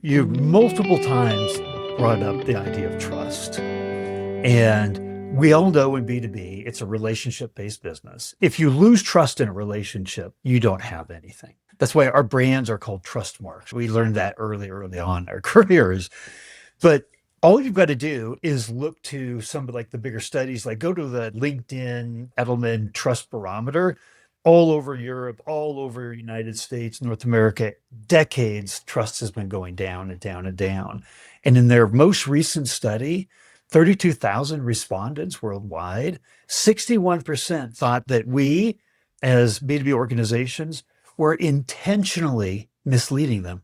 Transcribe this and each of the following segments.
You've multiple times brought up the idea of trust. And we all know in B2B, it's a relationship-based business. If you lose trust in a relationship, you don't have anything. That's why our brands are called trust marks. We learned that early on in our careers. But all you've got to do is look to some of like the bigger studies, like go to the LinkedIn Edelman Trust Barometer. All over Europe, all over United States, North America, decades, trust has been going down and down and down. And in their most recent study, 32,000 respondents worldwide, 61% thought that we, as B2B organizations, were intentionally misleading them.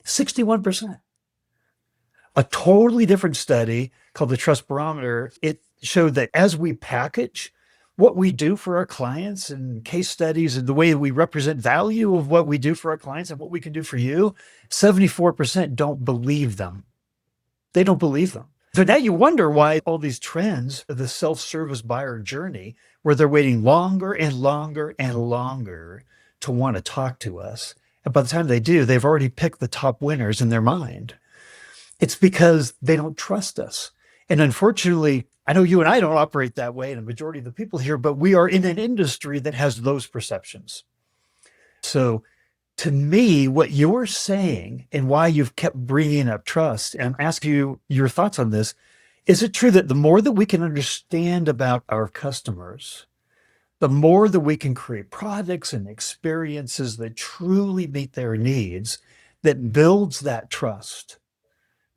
61%. A totally different study called the Trust Barometer, it showed that as we package what we do for our clients and case studies and the way we represent value of what we do for our clients and what we can do for you, 74% don't believe them. They don't believe them. So now you wonder why all these trends of the self-service buyer journey, where they're waiting longer and longer and longer to want to talk to us. And by the time they do, they've already picked the top winners in their mind. It's because they don't trust us. And unfortunately, I know you and I don't operate that way, and the majority of the people here, but we are in an industry that has those perceptions. So to me, what you're saying and why you've kept bringing up trust, and I'm asking you your thoughts on this, is it true that the more that we can understand about our customers, the more that we can create products and experiences that truly meet their needs, that builds that trust?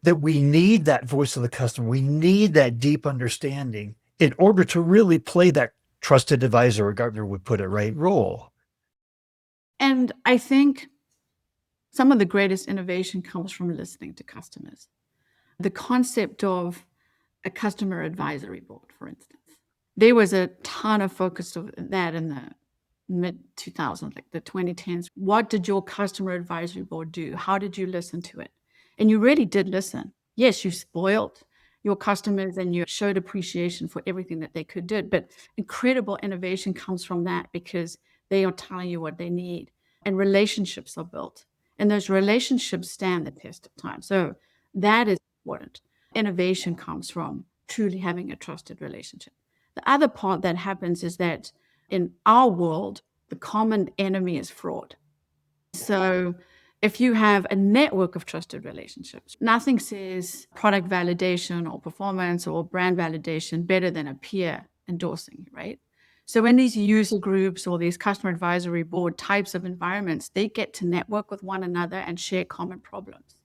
That we need that voice of the customer. We need that deep understanding in order to really play that trusted advisor, or Gartner would put it, right, role. And I think some of the greatest innovation comes from listening to customers. The concept of a customer advisory board, for instance. There was a ton of focus of that in the mid 2000s, like the 2010s. What did your customer advisory board do? How did you listen to it? And you really did listen. Yes, you spoiled your customers and you showed appreciation for everything that they could do. But incredible innovation comes from that because they are telling you what they need. And relationships are built. And those relationships stand the test of time. So that is important. Innovation comes from truly having a trusted relationship. The other part that happens is that in our world, the common enemy is fraud. So if you have a network of trusted relationships, nothing says product validation or performance or brand validation better than a peer endorsing you, right? So in these user groups or these customer advisory board types of environments, they get to network with one another and share common problems.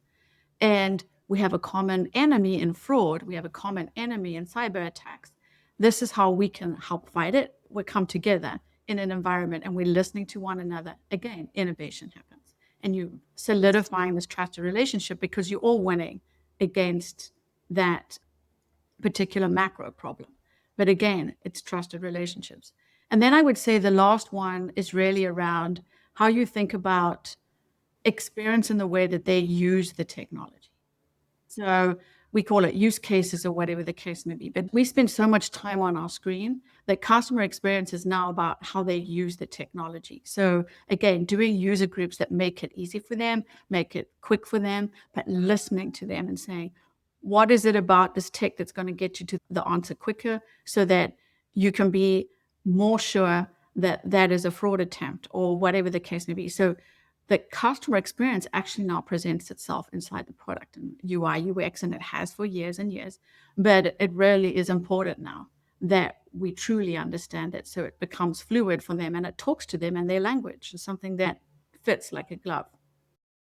And we have a common enemy in fraud. We have a common enemy in cyber attacks. This is how we can help fight it. We come together in an environment and we're listening to one another. Again, innovation happens. And you solidifying this trusted relationship because you're all winning against that particular macro problem. But again, it's trusted relationships. And then I would say the last one is really around how you think about experience in the way that they use the technology. So we call it use cases or whatever the case may be. But we spend so much time on our screen that customer experience is now about how they use the technology. So again, doing user groups that make it easy for them, make it quick for them, but listening to them and saying, what is it about this tech that's going to get you to the answer quicker so that you can be more sure that that is a fraud attempt or whatever the case may be. So the customer experience actually now presents itself inside the product and UI, UX, and it has for years and years. But it really is important now that we truly understand it so it becomes fluid for them and it talks to them in their language. It's something that fits like a glove.